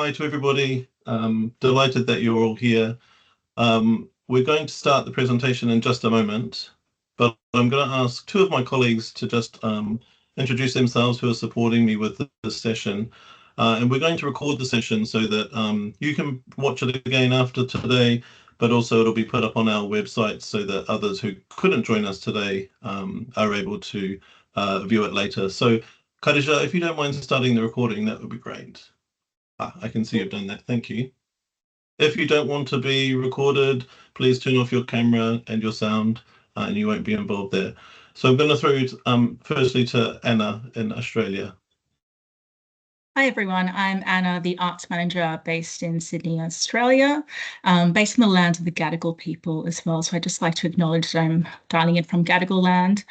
hi to everybody. Delighted that you're all here. We're going to start the presentation in just a moment, but I'm going to ask two of my colleagues to just introduce themselves who are supporting me with this session. And we're going to record the session so that you can watch it again after today, but also it'll be put up on our website so that others who couldn't join us today are able to view it later. So Khadija, if you don't mind starting the recording, that would be great. I can see you've done that. Thank you. If you don't want to be recorded, please turn off your camera and your sound, and you won't be involved there. So I'm going to throw you firstly to Anna in Australia. Hi everyone, I'm Anna, the Arts Manager based in Sydney, Australia, based on the lands of the Gadigal people as well. So I'd just like to acknowledge that I'm dialing in from Gadigal land,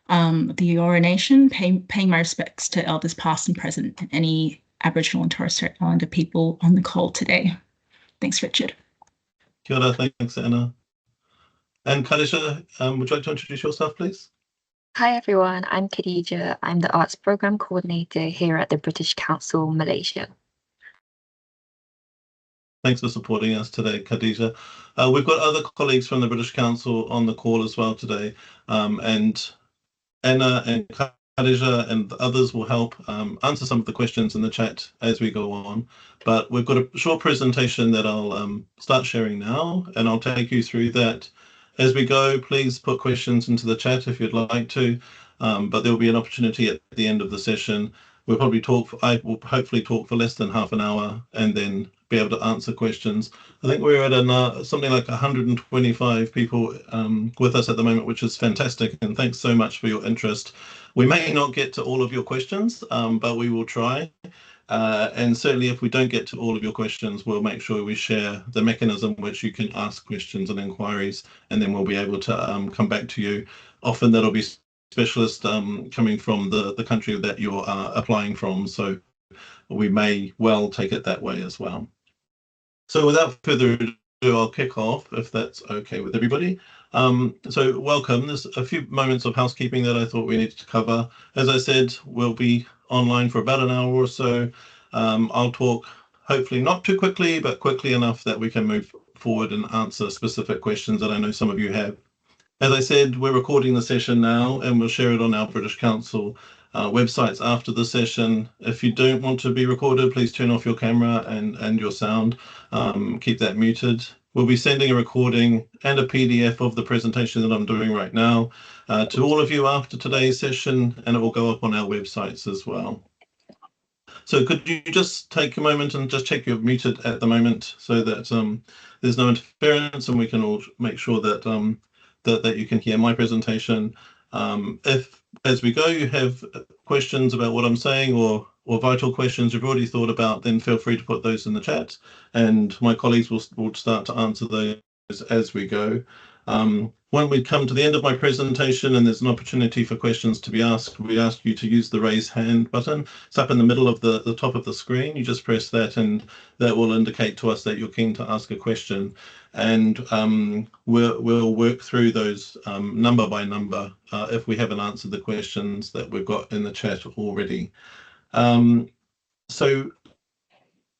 the Eora Nation, paying my respects to elders past and present and any Aboriginal and Torres Strait Islander people on the call today. Thanks, Richard. Kia ora, thanks, Anna. And Khadija, would you like to introduce yourself, please? Hi everyone, I'm Khadija. I'm the Arts Programme Coordinator here at the British Council, Malaysia. Thanks for supporting us today, Khadija. We've got other colleagues from the British Council on the call as well today, and Anna and Khadija and others will help answer some of the questions in the chat as we go on. But we've got a short presentation that I'll start sharing now, and I'll take you through that. As we go, please put questions into the chat if you'd like to, but there will be an opportunity at the end of the session. I will hopefully talk for less than half an hour and then be able to answer questions. I think we're at something like 125 people with us at the moment, which is fantastic. And thanks so much for your interest. We may not get to all of your questions, but we will try. And certainly if we don't get to all of your questions, we'll make sure we share the mechanism which you can ask questions and inquiries, and then we'll be able to come back to you. Often that'll be specialist coming from the country that you're applying from, so we may well take it that way as well. So without further ado, I'll kick off if that's okay with everybody. So welcome. There's a few moments of housekeeping that I thought we needed to cover. As I said, we'll be online for about an hour or so. I'll talk hopefully not too quickly, but quickly enough that we can move forward and answer specific questions that I know some of you have. As I said, we're recording the session now and we'll share it on our British Council websites after the session. If you don't want to be recorded, please turn off your camera and your sound. Keep that muted. We'll be sending a recording and a PDF of the presentation that I'm doing right now to all of you after today's session, and it will go up on our websites as well. So could you just take a moment and just check you're muted at the moment so that there's no interference and we can all make sure that that you can hear my presentation. If as we go you have questions about what I'm saying or vital questions you've already thought about, then feel free to put those in the chat and my colleagues will start to answer those as we go. When we come to the end of my presentation and there's an opportunity for questions to be asked, we ask you to use the raise hand button. It's up in the middle of the top of the screen. You just press that and that will indicate to us that you're keen to ask a question. And we'll work through those number by number if we haven't answered the questions that we've got in the chat already. So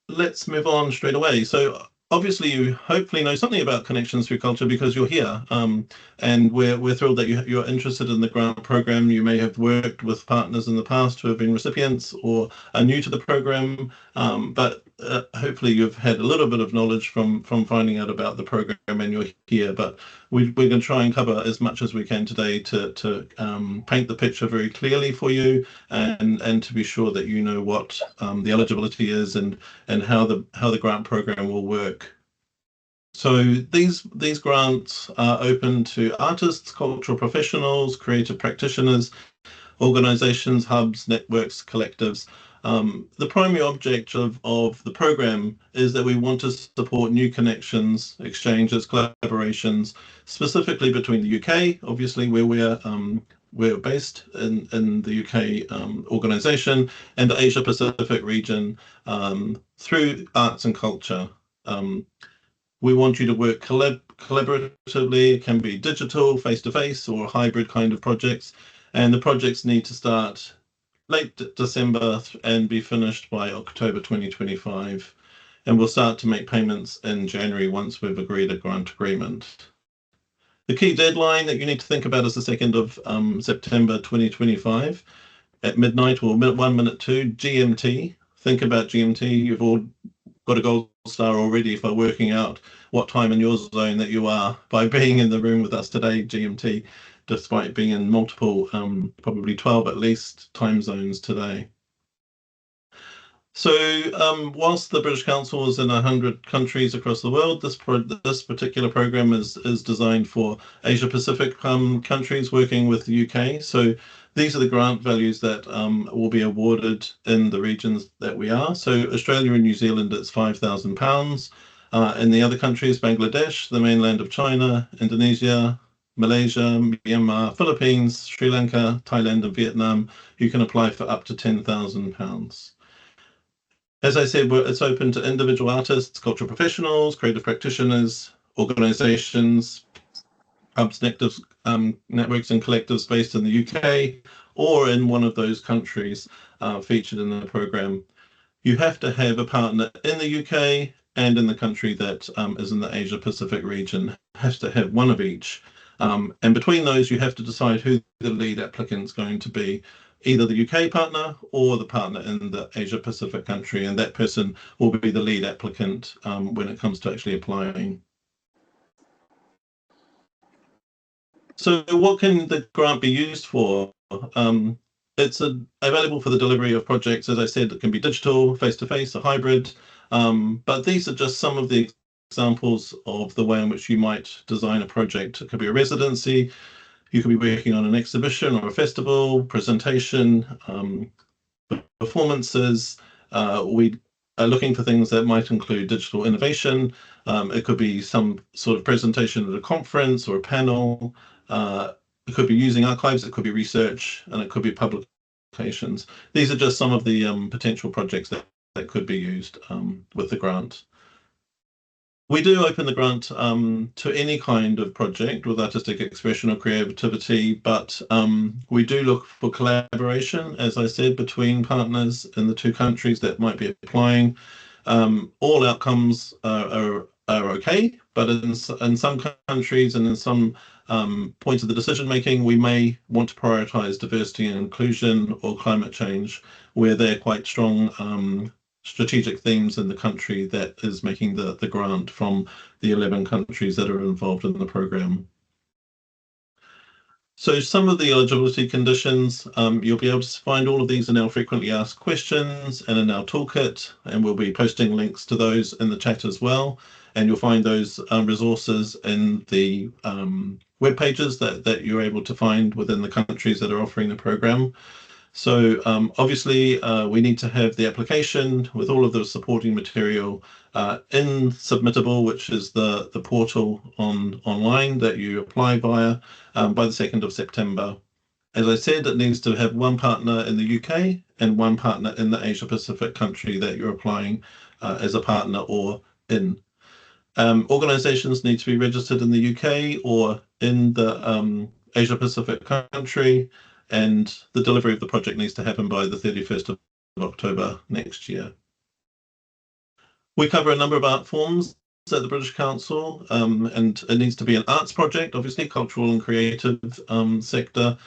let's move on straight away. So obviously you hopefully know something about Connections Through Culture because you're here, and we're thrilled that you're interested in the grant program. You may have worked with partners in the past who have been recipients or are new to the program, but hopefully you've had a little bit of knowledge from finding out about the program and you're here. But we're going to try and cover as much as we can today to paint the picture very clearly for you and to be sure that you know what the eligibility is and how the grant program will work. So these grants are open to artists, cultural professionals, creative practitioners, organisations, hubs, networks, collectives. The primary objective of the program is that we want to support new connections, exchanges, collaborations, specifically between the UK, obviously where we're based in the UK organisation, and the Asia Pacific region through arts and culture. We want you to work collaboratively. It can be digital, face-to-face, or hybrid kind of projects. And the projects need to start late December and be finished by October 2025. and we'll start to make payments in January once we've agreed a grant agreement. The key deadline that you need to think about is the 2nd of September 2025 at midnight or 1 minute to GMT. Think about GMT. You've all got a gold star already for working out what time in your zone that you are by being in the room with us today, GMT, despite being in multiple, probably 12 at least, time zones today. So whilst the British Council is in 100 countries across the world, this particular program is designed for Asia Pacific countries working with the UK. So these are the grant values that will be awarded in the regions that we are. So Australia and New Zealand, it's £5,000. In the other countries, Bangladesh, the mainland of China, Indonesia, Malaysia, Myanmar, Philippines, Sri Lanka, Thailand, and Vietnam, you can apply for up to £10,000. As I said, it's open to individual artists, cultural professionals, creative practitioners, organisations, hubs, networks and collectives based in the UK or in one of those countries featured in the programme. You have to have a partner in the UK and in the country that is in the Asia Pacific region. Has to have one of each. And between those, you have to decide who the lead applicant's going to be, either the UK partner or the partner in the Asia Pacific country, and that person will be the lead applicant when it comes to actually applying. So what can the grant be used for? It's available for the delivery of projects, as I said, that can be digital, face-to-face, or hybrid. But these are just some of the examples of the way in which you might design a project. It could be a residency, you could be working on an exhibition or a festival, presentation, performances. We are looking for things that might include digital innovation. It could be some sort of presentation at a conference or a panel. It could be using archives, it could be research, and it could be publications. These are just some of the potential projects that could be used with the grant. We do open the grant to any kind of project with artistic expression or creativity, but we do look for collaboration, as I said, between partners in the two countries that might be applying. All outcomes are okay, but in some countries and in some points of the decision making, we may want to prioritise diversity and inclusion or climate change, where they're quite strong strategic themes in the country that is making the grant from the 11 countries that are involved in the programme. So some of the eligibility conditions, you'll be able to find all of these in our frequently asked questions and in our toolkit, and we'll be posting links to those in the chat as well. And you'll find those resources in the web pages that you're able to find within the countries that are offering the programme. So obviously we need to have the application with all of the supporting material in Submittable, which is the portal online that you apply via by the 2nd of September. As I said, it needs to have one partner in the UK and one partner in the Asia Pacific country that you're applying as a partner or in. Organisations need to be registered in the UK or in the Asia Pacific country, and the delivery of the project needs to happen by the 31st of October next year. We cover a number of art forms at the British Council, and it needs to be an arts project, obviously, cultural and creative sector.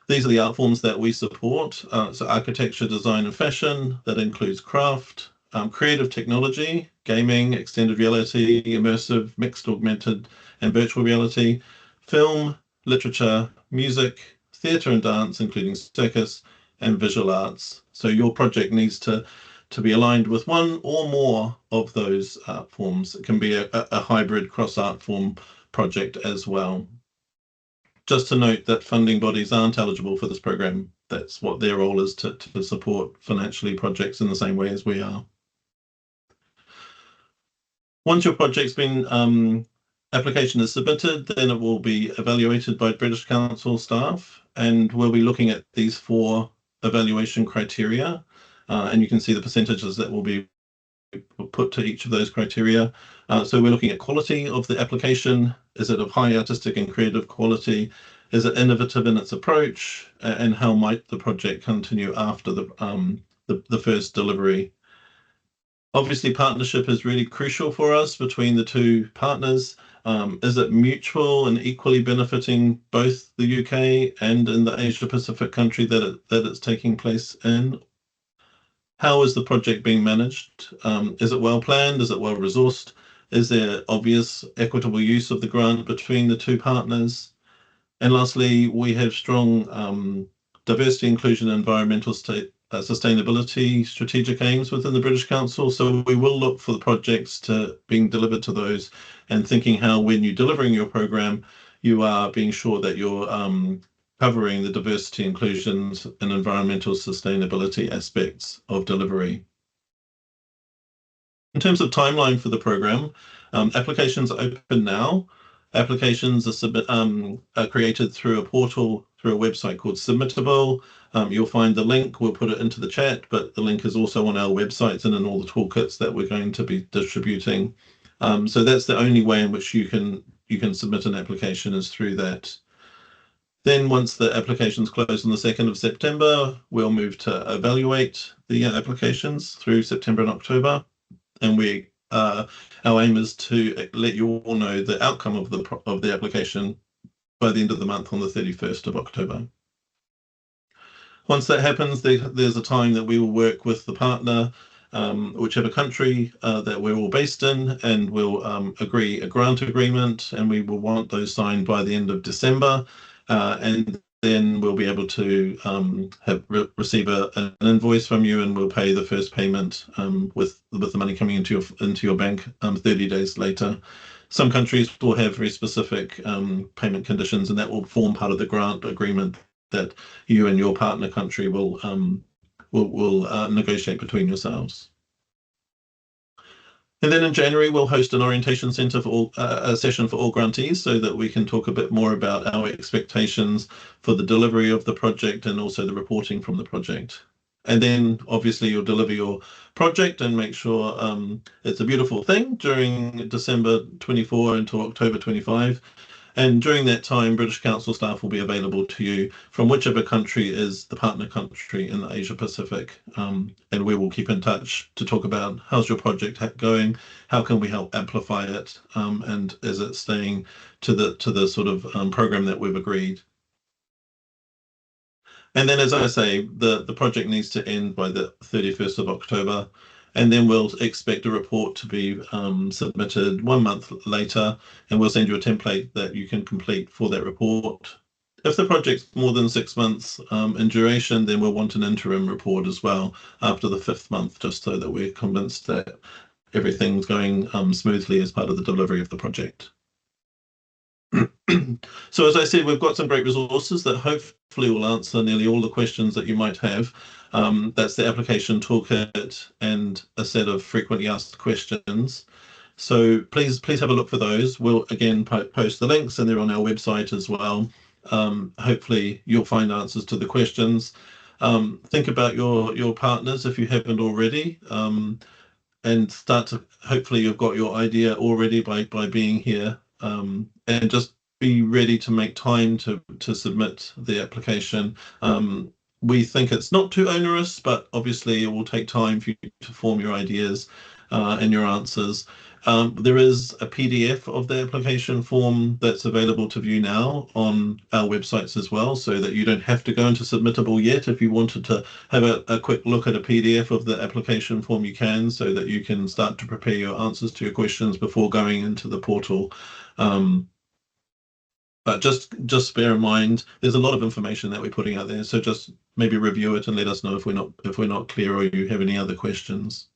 These are the art forms that we support. So architecture, design and fashion, that includes craft, creative technology, gaming, extended reality, immersive, mixed, augmented and virtual reality, film, literature, music, theatre and dance, including circus and visual arts. So your project needs to be aligned with one or more of those art forms. It can be a hybrid cross art form project as well. Just to note that funding bodies aren't eligible for this program. That's what their role is, to support financially projects in the same way as we are. Once your project's been application is submitted, then it will be evaluated by British Council staff, and we'll be looking at these 4 evaluation criteria, and you can see the percentages that will be put to each of those criteria. So we're looking at quality of the application. Is it of high artistic and creative quality? Is it innovative in its approach? And how might the project continue after the first delivery? Obviously, partnership is really crucial for us between the two partners. Is it mutual and equally benefiting both the UK and in the Asia Pacific country that it's taking place in? How is the project being managed? Is it well planned? Is it well resourced? Is there obvious equitable use of the grant between the two partners? And lastly, we have strong diversity, inclusion, and environmental sustainability strategic aims within the British Council. So we will look for the projects to being delivered to those and thinking how when you're delivering your program, you are being sure that you're covering the diversity, inclusions, and environmental sustainability aspects of delivery. In terms of timeline for the program, applications are open now. Applications are created through a portal, through a website called Submittable. You'll find the link, we'll put it into the chat, but the link is also on our websites and in all the toolkits that we're going to be distributing. So that's the only way in which you can submit an application is through that. Then once the applications close on the 2nd of September, we'll move to evaluate the applications through September and October. And our aim is to let you all know the outcome of the application by the end of the month on the 31st of October. Once that happens, there's a time that we will work with the partner, whichever country that we're all based in, and we'll agree a grant agreement, and we will want those signed by the end of December. And then we'll be able to receive an invoice from you, and we'll pay the first payment with the money coming into your bank 30 days later. Some countries will have very specific payment conditions, and that will form part of the grant agreement that you and your partner country will negotiate between yourselves. And then in January, we'll host an orientation centre for a session for all grantees so that we can talk a bit more about our expectations for the delivery of the project and also the reporting from the project. And then obviously you'll deliver your project and make sure it's a beautiful thing during December 24 until October 25. And during that time, British Council staff will be available to you from whichever country is the partner country in the Asia Pacific. And we will keep in touch to talk about how's your project going, how can we help amplify it, and is it staying to the sort of program that we've agreed. And then, as I say, the project needs to end by the 31st of October. And then we'll expect a report to be submitted 1 month later, and we'll send you a template that you can complete for that report. If the project's more than 6 months in duration, then we'll want an interim report as well after the 5th month, just so that we're convinced that everything's going smoothly as part of the delivery of the project. So as I said, we've got some great resources that hopefully will answer nearly all the questions that you might have. That's the application toolkit and a set of frequently asked questions. So please have a look for those. We'll again post the links and they're on our website as well. Hopefully you'll find answers to the questions. Think about your partners if you haven't already, and start to, hopefully you've got your idea already by being here, and just be ready to make time to submit the application. We think it's not too onerous, but obviously it will take time for you to form your ideas and your answers. There is a PDF of the application form that's available to view now on our websites as well, so that you don't have to go into Submittable yet. If you wanted to have a quick look at a PDF of the application form, you can, so that you can start to prepare your answers to your questions before going into the portal. But just bear in mind, there's a lot of information that we're putting out there, so just maybe review it and let us know if we're not clear or you have any other questions.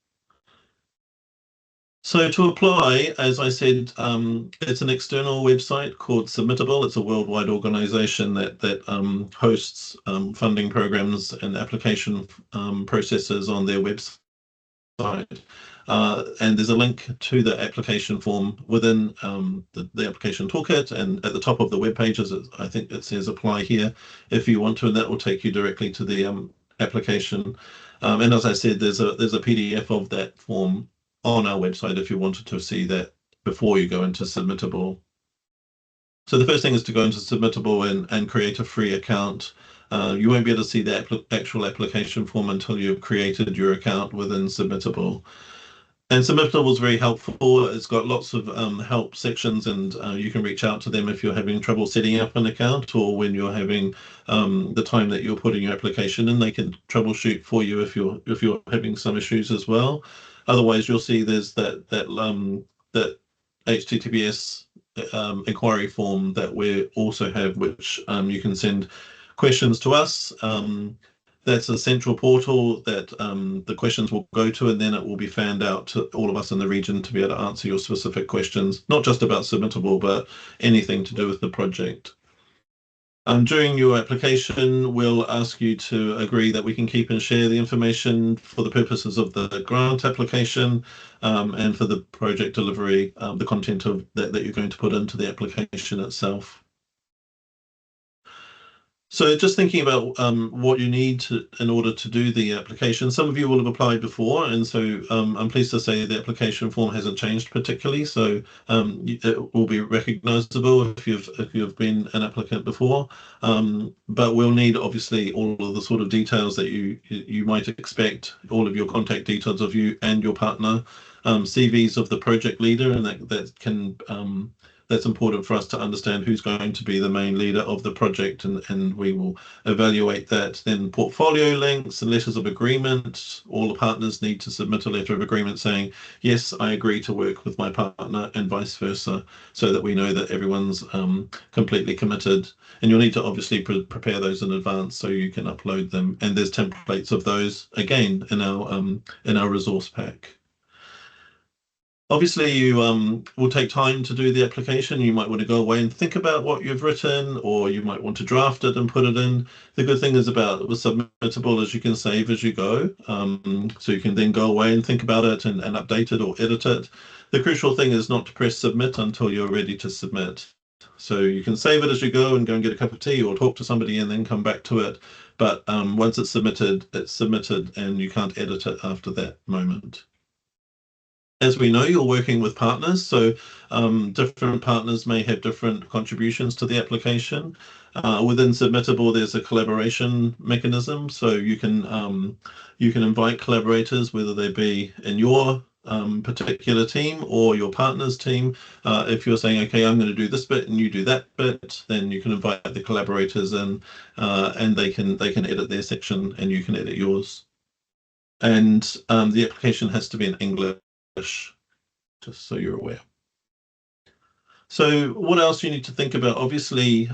So to apply, as I said, it's an external website called Submittable. It's a worldwide organization that hosts funding programs and application processes on their website. And there's a link to the application form within the application toolkit, and at the top of the web pages, I think it says apply here if you want to, and that will take you directly to the application. And as I said, there's a PDF of that form on our website if you wanted to see that before you go into Submittable. So the first thing is to go into Submittable and create a free account. You won't be able to see the actual application form until you've created your account within Submittable. And Submittable is very helpful. It's got lots of help sections, and you can reach out to them if you're having trouble setting up an account, or when you're having the time that you're putting your application in, they can troubleshoot for you if you're having some issues as well. Otherwise, you'll see there's that HTTPS inquiry form that we also have, which you can send questions to us. That's a central portal that the questions will go to, and then it will be fanned out to all of us in the region to be able to answer your specific questions, not just about Submittable, but anything to do with the project. During your application, we'll ask you to agree that we can keep and share the information for the purposes of the grant application and for the project delivery, the content of that you're going to put into the application itself. So just thinking about what you need in order to do the application. Some of you will have applied before, and so I'm pleased to say the application form hasn't changed particularly. So it will be recognisable if you've been an applicant before. But we'll need obviously all of the sort of details that you might expect, all of your contact details of you and your partner, CVs of the project leader, and that can that's important for us to understand who's going to be the main leader of the project, and we will evaluate that. Then portfolio links and letters of agreement. All the partners need to submit a letter of agreement saying, yes, I agree to work with my partner, and vice versa, so that we know that everyone's completely committed. And you'll need to obviously prepare those in advance so you can upload them. And there's templates of those, again, in our resource pack. Obviously, you will take time to do the application. You might want to go away and think about what you've written, or you might want to draft it and put it in. The good thing is about with Submittable is you can save as you go. So you can then go away and think about it and update it or edit it. The crucial thing is not to press submit until you're ready to submit. So you can save it as you go and go and get a cup of tea or talk to somebody and then come back to it. But once it's submitted, and you can't edit it after that moment. As we know, you're working with partners, so different partners may have different contributions to the application. Within Submittable, there's a collaboration mechanism, so you can invite collaborators, whether they be in your particular team or your partner's team. If you're saying, okay, I'm going to do this bit and you do that bit, then you can invite the collaborators in, and they can edit their section and you can edit yours. And the application has to be in English, just so you're aware. So what else you need to think about? Obviously,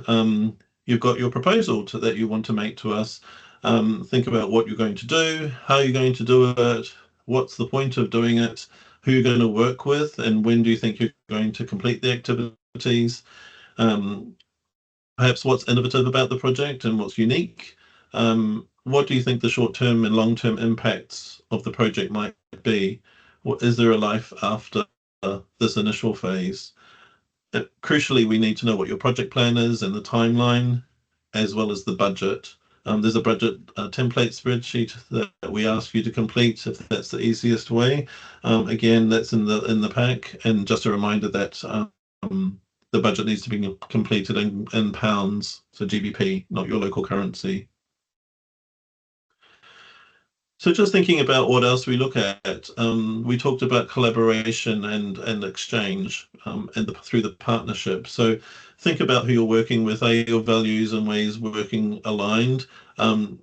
you've got your proposal that you want to make to us. Think about what you're going to do, how you're going to do it, what's the point of doing it, who you're going to work with, and when do you think you're going to complete the activities. Perhaps what's innovative about the project and what's unique. What do you think the short-term and long-term impacts of the project might be? Is there a life after this initial phase? Crucially, we need to know what your project plan is and the timeline, as well as the budget. There's a budget template spreadsheet that we ask you to complete if that's the easiest way. Again, that's in the pack, and just a reminder that the budget needs to be completed in pounds, so GBP, not your local currency. So just thinking about what else we look at, we talked about collaboration and exchange through the partnership. So think about who you're working with. Are your values and ways working aligned? Do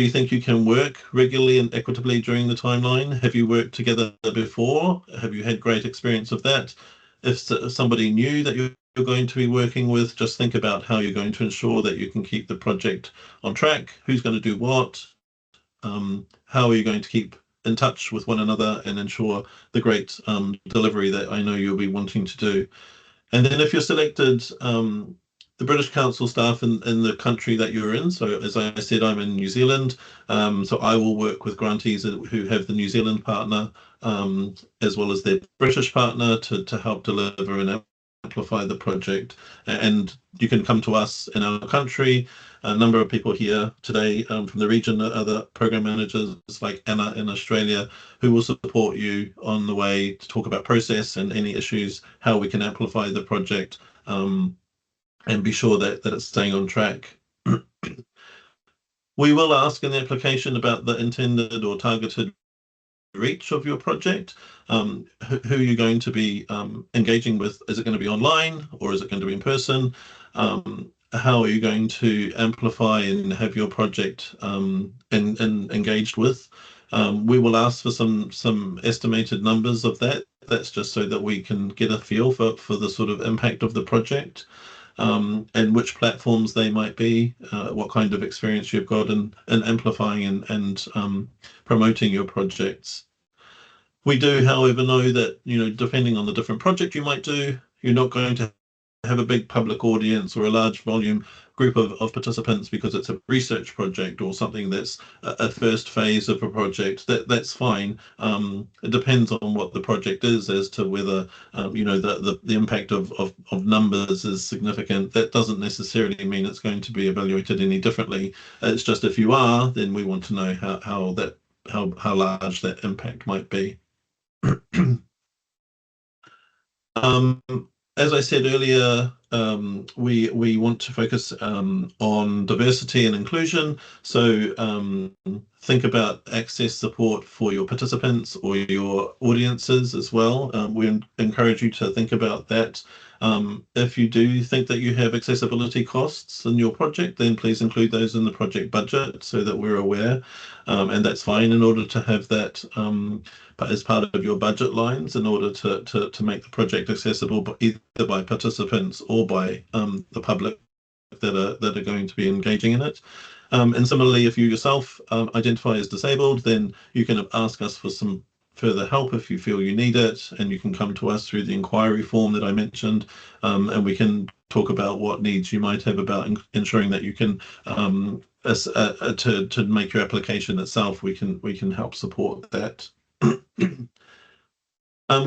you think you can work regularly and equitably during the timeline? Have you worked together before? Have you had great experience of that? If somebody new that you're going to be working with, just think about how you're going to ensure that you can keep the project on track, who's going to do what, how are you going to keep in touch with one another and ensure the great delivery that I know you'll be wanting to do. And then if you're selected, the British Council staff in the country that you're in, so as I said, I'm in New Zealand, so I will work with grantees who have the New Zealand partner as well as their British partner to help deliver and amplify the project. And you can come to us in our country. A number of people here today from the region, other program managers like Anna in Australia, who will support you on the way to talk about process and any issues, how we can amplify the project and be sure that it's staying on track. We will ask in the application about the intended or targeted reach of your project. Who you're going to be engaging with. Is it going to be online or is it going to be in person? How are you going to amplify and have your project engaged with? We will ask for some estimated numbers of that. That's just so that we can get a feel for the sort of impact of the project, and which platforms they might be, what kind of experience you've got in amplifying and promoting your projects. We do, however, know that, depending on the different project you might do, you're not going to have a big public audience or a large volume group of participants because it's a research project or something that's a first phase of a project. That's fine. It depends on what the project is as to whether the impact of numbers is significant. That doesn't necessarily mean it's going to be evaluated any differently. It's just if you are, then we want to know how large that impact might be. As I said earlier, we want to focus on diversity and inclusion. So think about access support for your participants or your audiences as well. We encourage you to think about that. If you do think that you have accessibility costs in your project, then please include those in the project budget so that we're aware. And that's fine in order to have that as part of your budget lines in order to make the project accessible, but either by participants or by the public that are going to be engaging in it. And similarly, if you yourself identify as disabled, then you can ask us for some further help if you feel you need it, and you can come to us through the inquiry form that I mentioned, and we can talk about what needs you might have about ensuring that you can to make your application itself. We can help support that.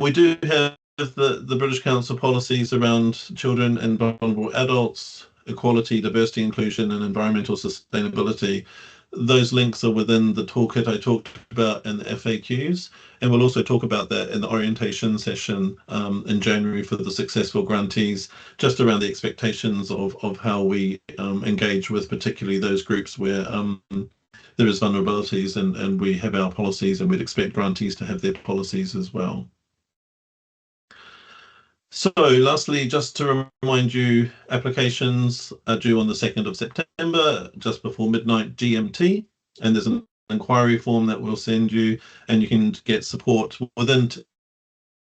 We do have the British Council policies around children and vulnerable adults, equality, diversity, inclusion, and environmental sustainability. Those links are within the toolkit I talked about in the FAQs, and we'll also talk about that in the orientation session in January for the successful grantees, just around the expectations of how we engage with particularly those groups where there is vulnerabilities, and we have our policies, and we'd expect grantees to have their policies as well. So lastly, just to remind you, applications are due on the 2nd of September, just before midnight GMT, and there's an inquiry form that we'll send you, and you can get support within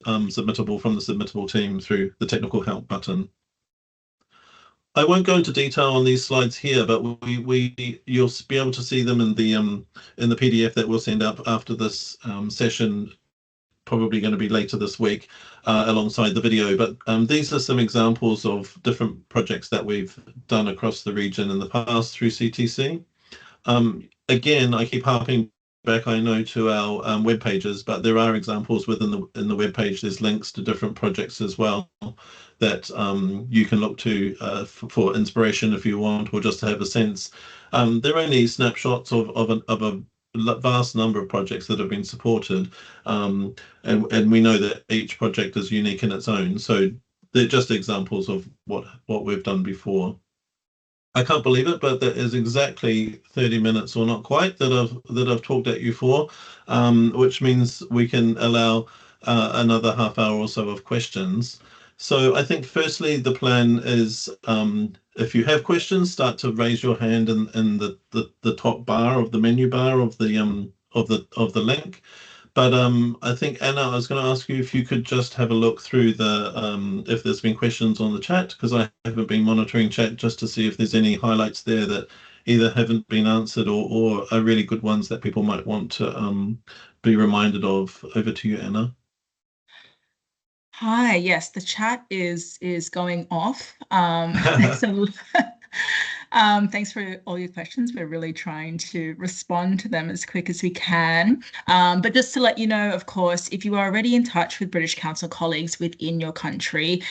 submittable from the submittable team through the technical help button. I won't go into detail on these slides here, but you'll be able to see them in the PDF that we'll send out after this session, probably going to be later this week, alongside the video. But these are some examples of different projects that we've done across the region in the past through CTC. Again, I keep harping back, I know, to our web pages, but there are examples within the web page. There's links to different projects as well that you can look to for inspiration if you want, or just to have a sense. They're only snapshots of a vast number of projects that have been supported, and we know that each project is unique in its own, so they're just examples of what we've done before. I can't believe it, but that is exactly 30 minutes, or not quite, that I've talked at you for, which means we can allow another half hour or so of questions. So I think firstly the plan is, if you have questions, start to raise your hand in the top bar of the menu bar of the link. But I think, Anna, I was going to ask you if you could just have a look through if there's been questions on the chat, because I haven't been monitoring chat, just to see if there's any highlights there that either haven't been answered or are really good ones that people might want to be reminded of. Over to you, Anna. Hi, yes, the chat is going off. Thanks for all your questions. We're really trying to respond to them as quick as we can. But just to let you know, of course, if you are already in touch with British Council colleagues within your country,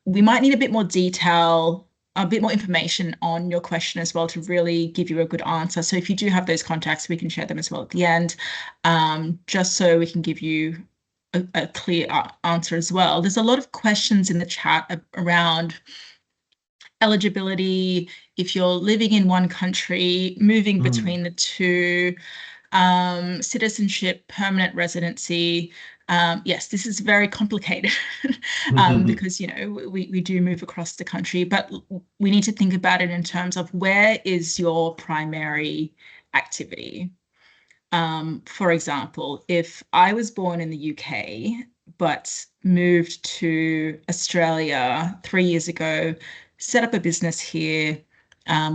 we might need a bit more detail, a bit more information on your question as well to really give you a good answer. So if you do have those contacts, we can share them as well at the end, just so we can give you a clear answer as well. There's a lot of questions in the chat around eligibility, if you're living in one country, moving between the two, citizenship, permanent residency. Yes, this is very complicated because, you know, we do move across the country, but we need to think about it in terms of where is your primary activity. For example, if I was born in the UK, but moved to Australia 3 years ago, set up a business here,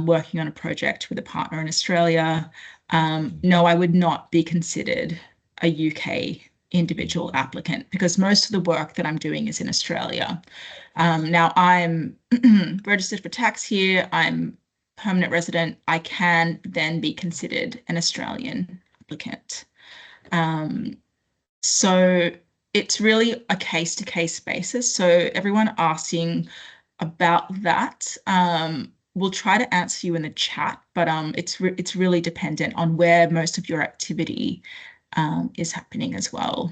working on a project with a partner in Australia, no, I would not be considered a UK individual applicant because most of the work that I'm doing is in Australia. Now I'm registered for tax here, I'm permanent resident, I can then be considered an Australian applicant. So it's really a case-to-case basis. So everyone asking about that, we'll try to answer you in the chat, but it's really dependent on where most of your activity is happening as well.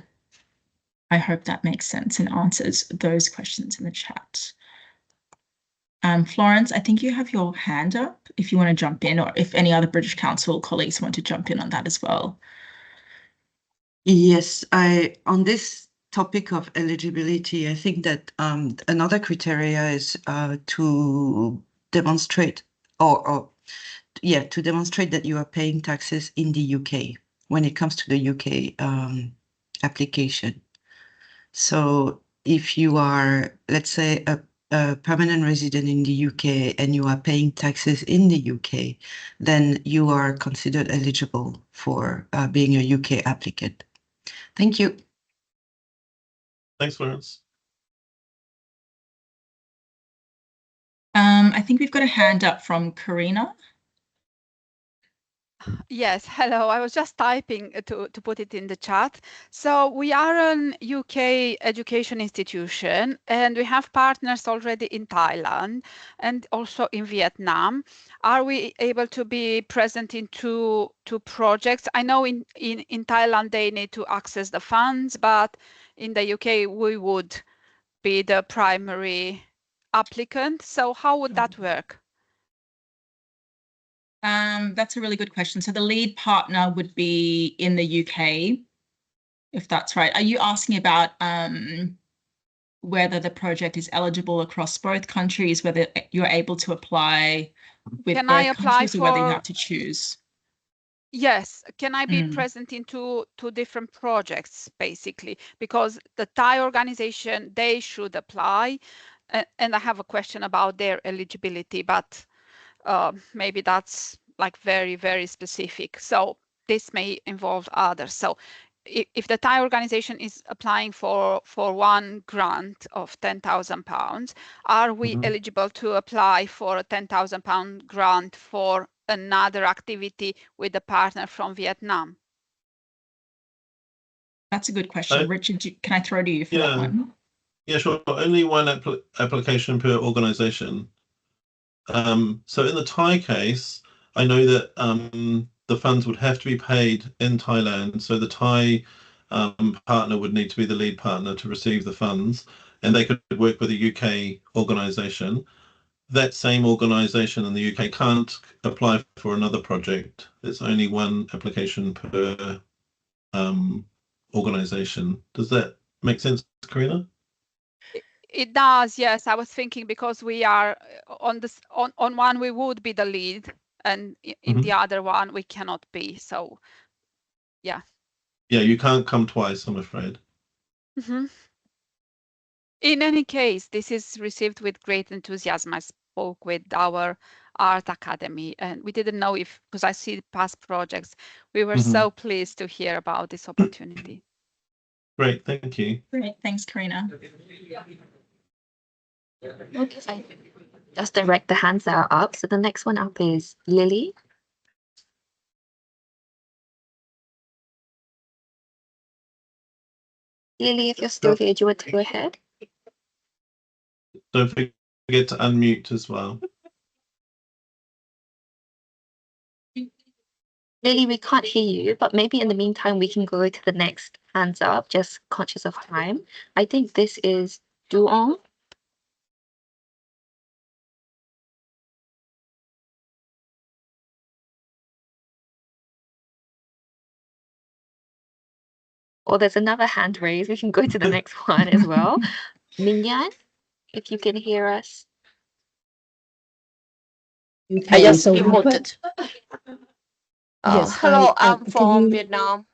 I hope that makes sense and answers those questions in the chat. Florence, I think you have your hand up if you want to jump in, or if any other British Council colleagues want to jump in on that as well. Yes, on this topic of eligibility, I think that another criteria is to demonstrate to demonstrate that you are paying taxes in the UK when it comes to the UK application. So if you are, let's say, a permanent resident in the UK and you are paying taxes in the UK, then you are considered eligible for being a UK applicant. Thank you. Thanks, Florence. I think we've got a hand up from Karina. Yes, hello. I was just typing to put it in the chat. So we are an UK education institution and we have partners already in Thailand and also in Vietnam. Are we able to be present in two projects? I know in Thailand they need to access the funds, but in the UK we would be the primary applicant. So how would that work? That's a really good question. So the lead partner would be in the UK, if that's right. Are you asking about whether the project is eligible across both countries, whether you're able to apply with both countries, or whether you have to choose? Yes, can I be present in two different projects, basically? Because the Thai organization, they should apply. And I have a question about their eligibility, but maybe that's like very, very specific. So this may involve others. So if the Thai organization is applying for one grant of £10,000, are we eligible to apply for a £10,000 grant for another activity with a partner from Vietnam? That's a good question. Richard, can I throw to you for that one? Yeah, sure. Only one application per organization. So in the Thai case, I know that the funds would have to be paid in Thailand. So the Thai partner would need to be the lead partner to receive the funds, and they could work with a UK organization. That same organization in the UK can't apply for another project. It's only one application per organization. Does that make sense, Karina? It does, yes. I was thinking because we are on this on one we would be the lead, and in the other one we cannot be. So, yeah. Yeah, you can't come twice, I'm afraid. In any case, this is received with great enthusiasm. I spoke with our art academy, and we didn't know if, because I see past projects, we were so pleased to hear about this opportunity. Great, thank you. Great, thanks, Karina. Okay, just direct the hands that are up. So the next one up is Lily. Lily, if you're still here, do you want to go ahead? Don't forget to unmute as well. Lily, we can't hear you, but maybe in the meantime, we can go to the next hands up, just conscious of time. I think this is Duong. Oh, there's another hand raised. We can go to the next one as well. Minyan, if you can hear us. I just emoted. Yes, Hello, I'm can from you? Vietnam,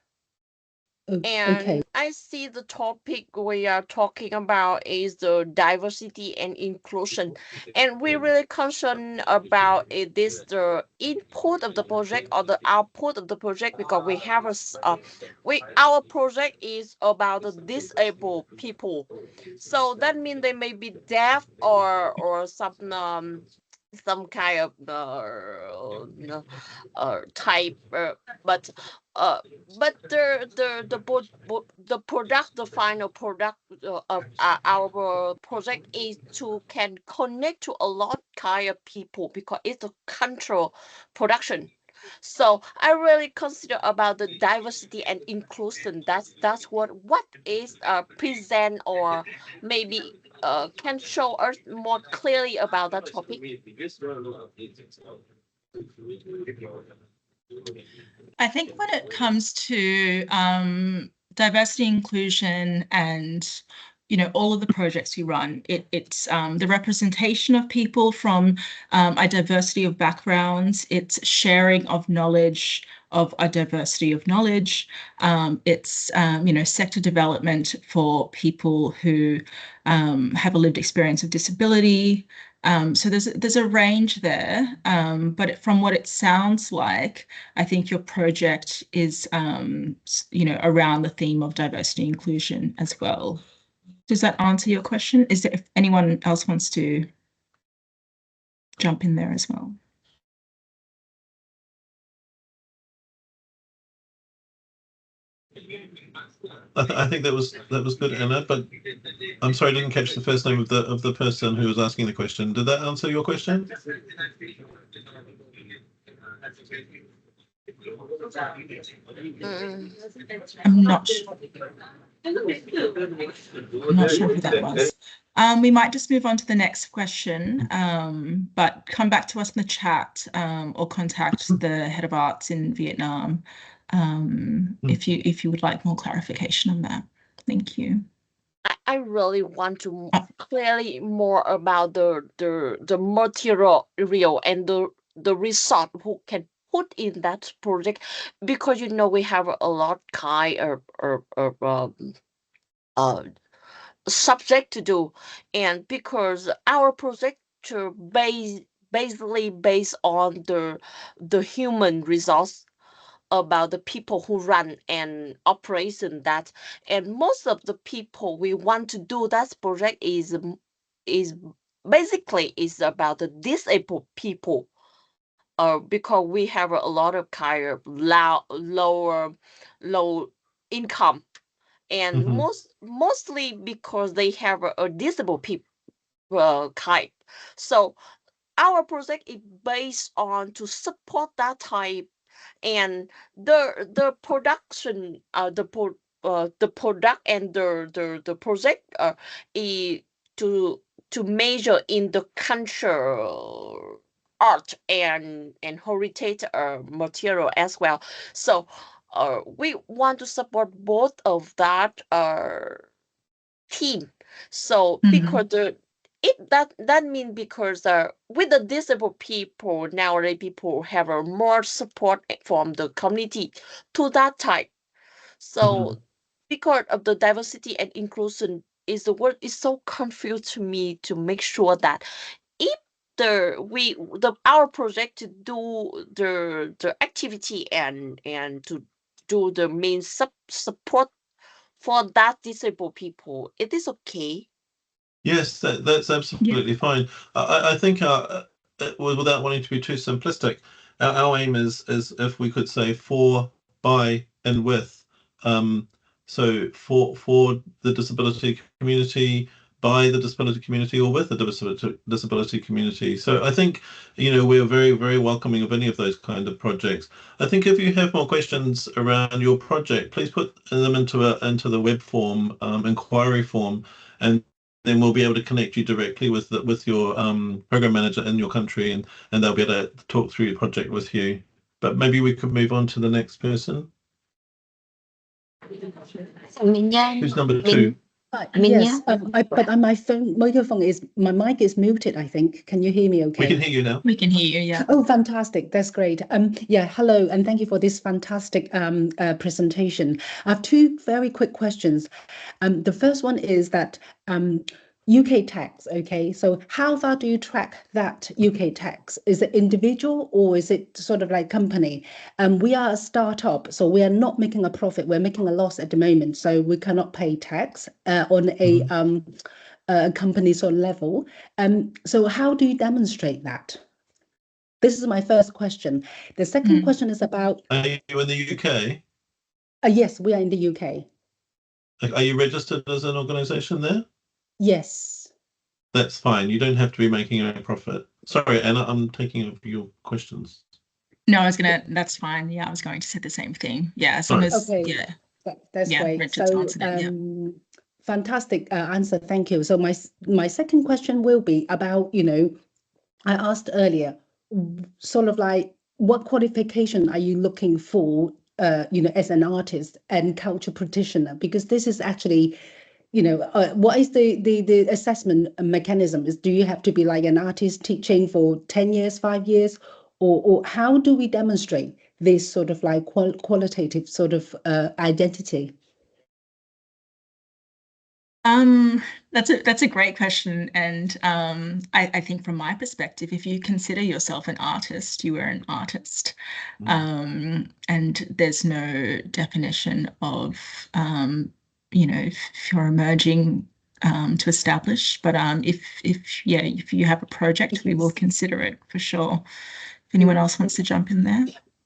and Okay. I see the topic we are talking about is the diversity and inclusion, and we're really concerned about this the input of the project or the output of the project, because we have our project is about the disabled people, so that means they may be deaf or some kind of type, but uh, but the product, the final product of our project is to can connect to a lot kind of people, because it's a control production. So I really consider about the diversity and inclusion. That's what is present, or maybe can show us more clearly about that topic. I think when it comes to diversity, inclusion, and all of the projects we run, it's the representation of people from a diversity of backgrounds. It's sharing of knowledge of a diversity of knowledge. It's sector development for people who have a lived experience of disability. So there's a range there, but from what it sounds like, I think your project is, around the theme of diversity and inclusion as well. Does that answer your question? Is there, if anyone else wants to jump in there as well? I think that was good, Anna. But I'm sorry, I didn't catch the first name of the person who was asking the question. Did that answer your question? I'm not sure. I'm not sure who that was. We might just move on to the next question, but come back to us in the chat, or contact the head of arts in Vietnam, if you would like more clarification on that. Thank you. I really want to clearly more about the material and the result who can put in that project, because we have a lot kind of subject to do, and because our project basically based on the human resource, about the people who run and operation that, and most of the people we want to do that project is basically is about the disabled people, because we have a lot of kind of low income, and mostly because they have a disabled people type. So our project is based on to support that type, and the production, the product and the project is to measure in the culture, art and heritage material as well. So we want to support both of that team. So because that means, because with the disabled people nowadays, people have a more support from the community to that type. So because of the diversity and inclusion, is the word is so confused to me, to make sure that if our project to do the activity and to do the main support for that disabled people, it is okay. Yes, that's absolutely fine. I think without wanting to be too simplistic, our aim is if we could say for, by, and with. So for the disability community, by the disability community, or with the disability community. So I think we're very, very welcoming of any of those kind of projects. I think if you have more questions around your project, please put them into the web form, inquiry form, and then we'll be able to connect you directly with your program manager in your country, and they'll be able to talk through your project with you. But maybe we could move on to the next person. Minyan. Who's number two? Minya? Yes, but on my phone my mic is muted, I think. Can you hear me okay? We can hear you now. We can hear you, yeah. Oh, fantastic. That's great. Yeah, hello, and thank you for this fantastic presentation. I have two very quick questions. The first one is that UK tax, okay, so how far do you track that UK tax? Is it individual or is it sort of like company? We are a startup, so we are not making a profit. We're making a loss at the moment, so we cannot pay tax on a company sort of level. So how do you demonstrate that? This is my first question. The second question is about, Are you in the UK? yes, we are in the UK. Are you registered as an organisation there? Yes. That's fine. You don't have to be making a profit. Sorry, Anna, I'm taking over your questions. No, that's fine. Yeah, I was going to say the same thing. Yeah, as long Sorry. as, Okay. yeah. That's Yeah, great. Richard's So answered it, yeah. fantastic answer. Thank you. So my second question will be about, I asked earlier, sort of like what qualification are you looking for, as an artist and culture practitioner? Because this is actually, what is the assessment mechanism? Do you have to be like an artist teaching for 10 years, 5 years, or how do we demonstrate this sort of like qualitative sort of identity? That's a great question, and I think from my perspective, if you consider yourself an artist, you are an artist, and there's no definition of if you're emerging to establish. But if you have a project, we will consider it for sure. If anyone else wants to jump in there.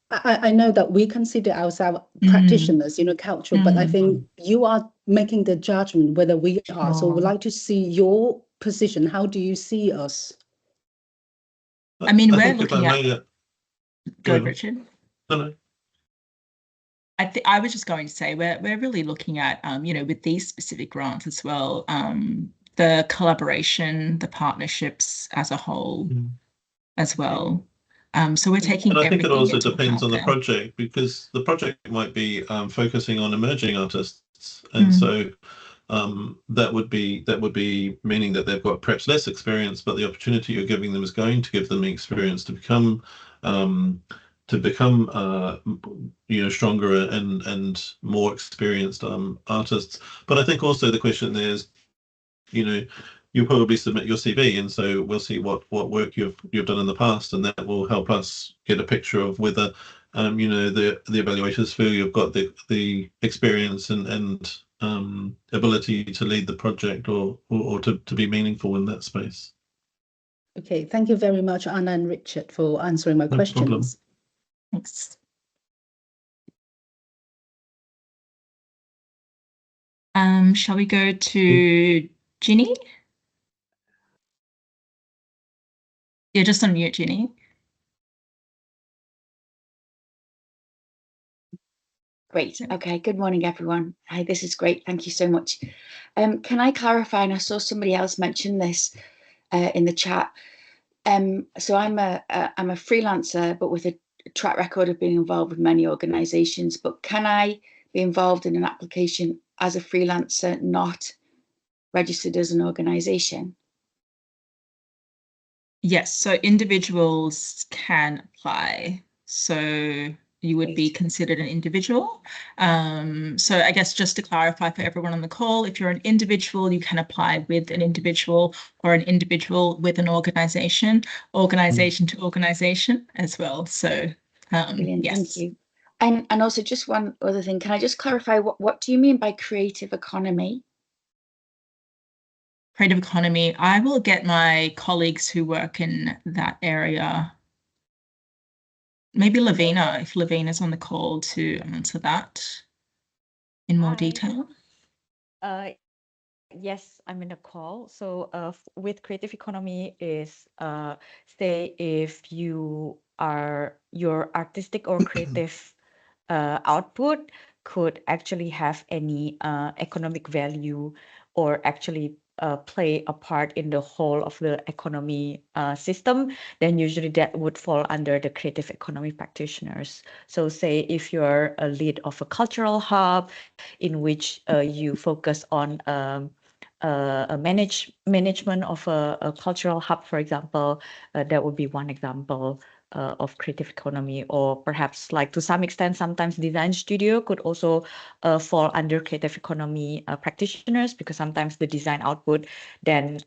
I know that we consider ourselves practitioners, cultural, but I think you are making the judgment whether we are. So we'd like to see your position. How do you see us? I mean, we're think if I looking may, at. Go, Richard. No. I was just going to say we're really looking at with these specific grants as well, the collaboration, the partnerships as a whole as well. So we're taking And I think it everything also into depends account on the there. project, because the project might be focusing on emerging artists, and so that would be meaning that they've got perhaps less experience, but the opportunity you're giving them is going to give them the experience to become stronger and more experienced artists. But I think also the question there is, you'll probably submit your CV, and so we'll see what work you've done in the past, and that will help us get a picture of whether the evaluators feel you've got the experience and ability to lead the project or to be meaningful in that space. Okay, thank you very much, Anna and Richard, for answering my questions. Problem. Thanks. Shall we go to Ginny? You're just on mute, Ginny. Great. Okay. Good morning, everyone. Hi, this is great. Thank you so much. Can I clarify? And I saw somebody else mention this in the chat. So I'm a freelancer, but with a track record of being involved with many organizations. But can I be involved in an application as a freelancer, not registered as an organization? Yes, so individuals can apply. So you would be considered an individual. So I guess just to clarify for everyone on the call, if you're an individual, you can apply with an individual or an individual with an organization to organization as well. So Brilliant, yes. thank you. And also just one other thing, can I just clarify what do you mean by creative economy? Creative economy, I will get my colleagues who work in that area, maybe Lavina, if Lavina's on the call, to answer that in more detail. Yes, I'm in a call. So with creative economy is say if your artistic or creative output could actually have any economic value or actually play a part in the whole of the economy system, then usually that would fall under the creative economy practitioners. So say if you're a lead of a cultural hub in which you focus on management of a cultural hub, for example, that would be one example of creative economy. Or perhaps, like, to some extent, sometimes design studio could also fall under creative economy practitioners, because sometimes the design output then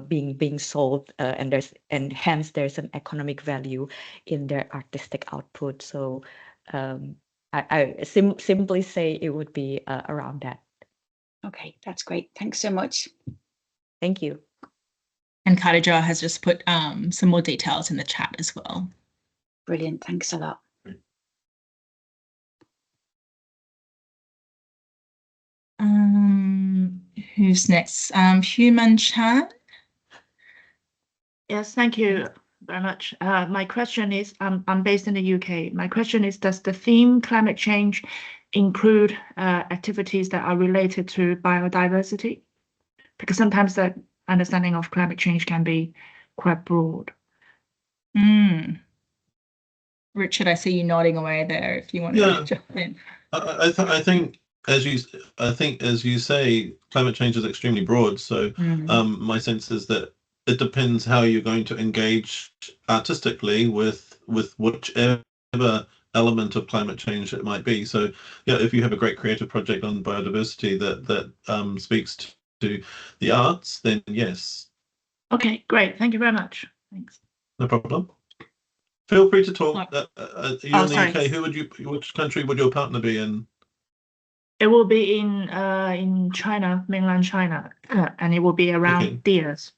being sold, and hence there's an economic value in their artistic output. So I simply say it would be around that. Okay, that's great. Thanks so much. Thank you. And Khadija has just put some more details in the chat as well. Brilliant. Thanks a lot. Who's next? Human Chan. Yes, thank you very much. My question is, I'm based in the UK. My question is, does the theme climate change include activities that are related to biodiversity? Because sometimes the understanding of climate change can be quite broad. Richard, I see you nodding away there. If you want to jump in. I think as you say, climate change is extremely broad. So my sense is that it depends how you're going to engage artistically with whichever element of climate change it might be. So yeah, if you have a great creative project on biodiversity that speaks to the arts, then yes. Okay, great. Thank you very much. Thanks. No problem. Feel free to talk. You're in the sorry. UK. Which country would your partner be in? It will be in China, mainland China, and it will be around deers.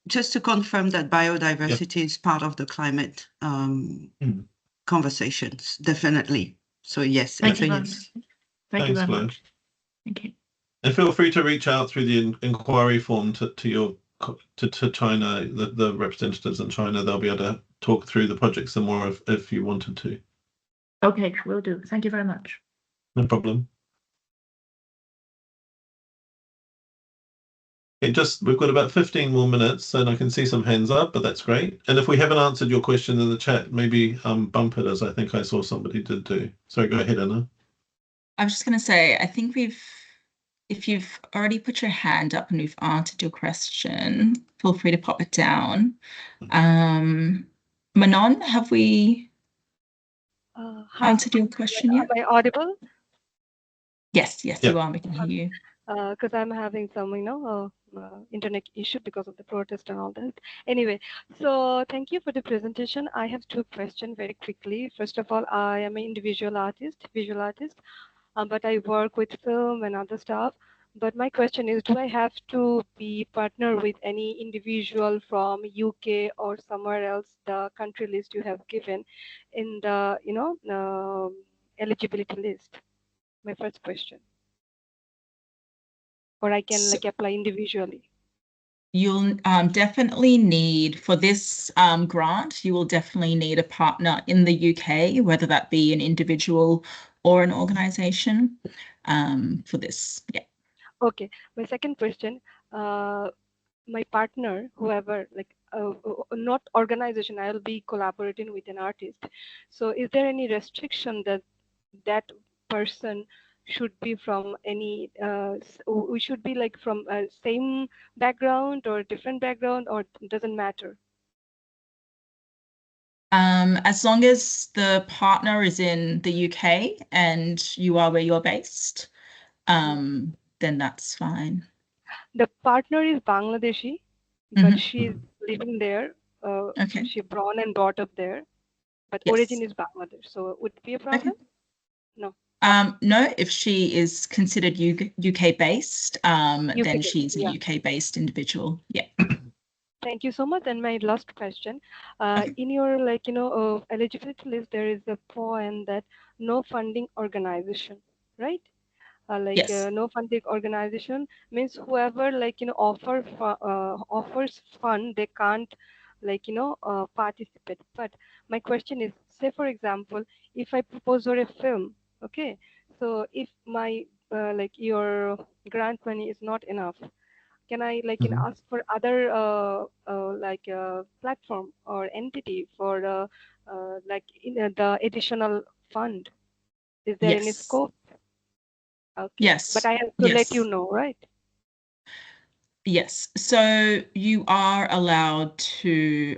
Just to confirm that biodiversity is part of the climate conversations, definitely. So yes, Thank you yes. Thank you very much. Thank you. And feel free to reach out through the inquiry form to China, the representatives in China. They'll be able to talk through the project some more if you wanted to. Okay, will do. Thank you very much. No problem. We've got about 15 more minutes, and I can see some hands up, but that's great. And if we haven't answered your question in the chat, maybe bump it, as I think I saw somebody did do. Sorry, go ahead, Anna. I was just going to say, I think if you've already put your hand up and we've answered your question, feel free to pop it down. Manon, have we answered your question yet? Am I audible? Yes, you are. We can hear you. Because I'm having some, internet issue because of the protest and all that. Anyway, so thank you for the presentation. I have two questions very quickly. First of all, I am an visual artist, but I work with film and other stuff. But my question is, do I have to be partner with any individual from UK or somewhere else, the country list you have given in the, eligibility list? My first question. Or I can apply individually. You'll definitely need, for this grant, you will definitely need a partner in the UK, whether that be an individual or an organization for this. Yeah. Okay. My second question, my partner, whoever, not organization, I'll be collaborating with an artist. So is there any restriction that that person should be from any, we should be from same background or different background, or it doesn't matter? As long as the partner is in the UK and you are where you're based, then that's fine. The partner is Bangladeshi, but she's living there. Okay. She born and brought up there, but Yes. origin is Bangladesh. So would it be a problem? Okay. No. No, if she is considered UK based, then she's a UK based individual. Yeah. Thank you so much. And my last question, in your eligibility list, there is a point that no funding organization, right? Yes. No funding organization means whoever offers fund, they can't participate. But my question is, say for example, if I propose for a film, okay, so if my like your grant money is not enough, can I Mhm. ask for other platform or entity for the additional fund? Is there any Yes. scope? Okay. Yes. But I have to let you Yes. know, right? Yes. So you are allowed to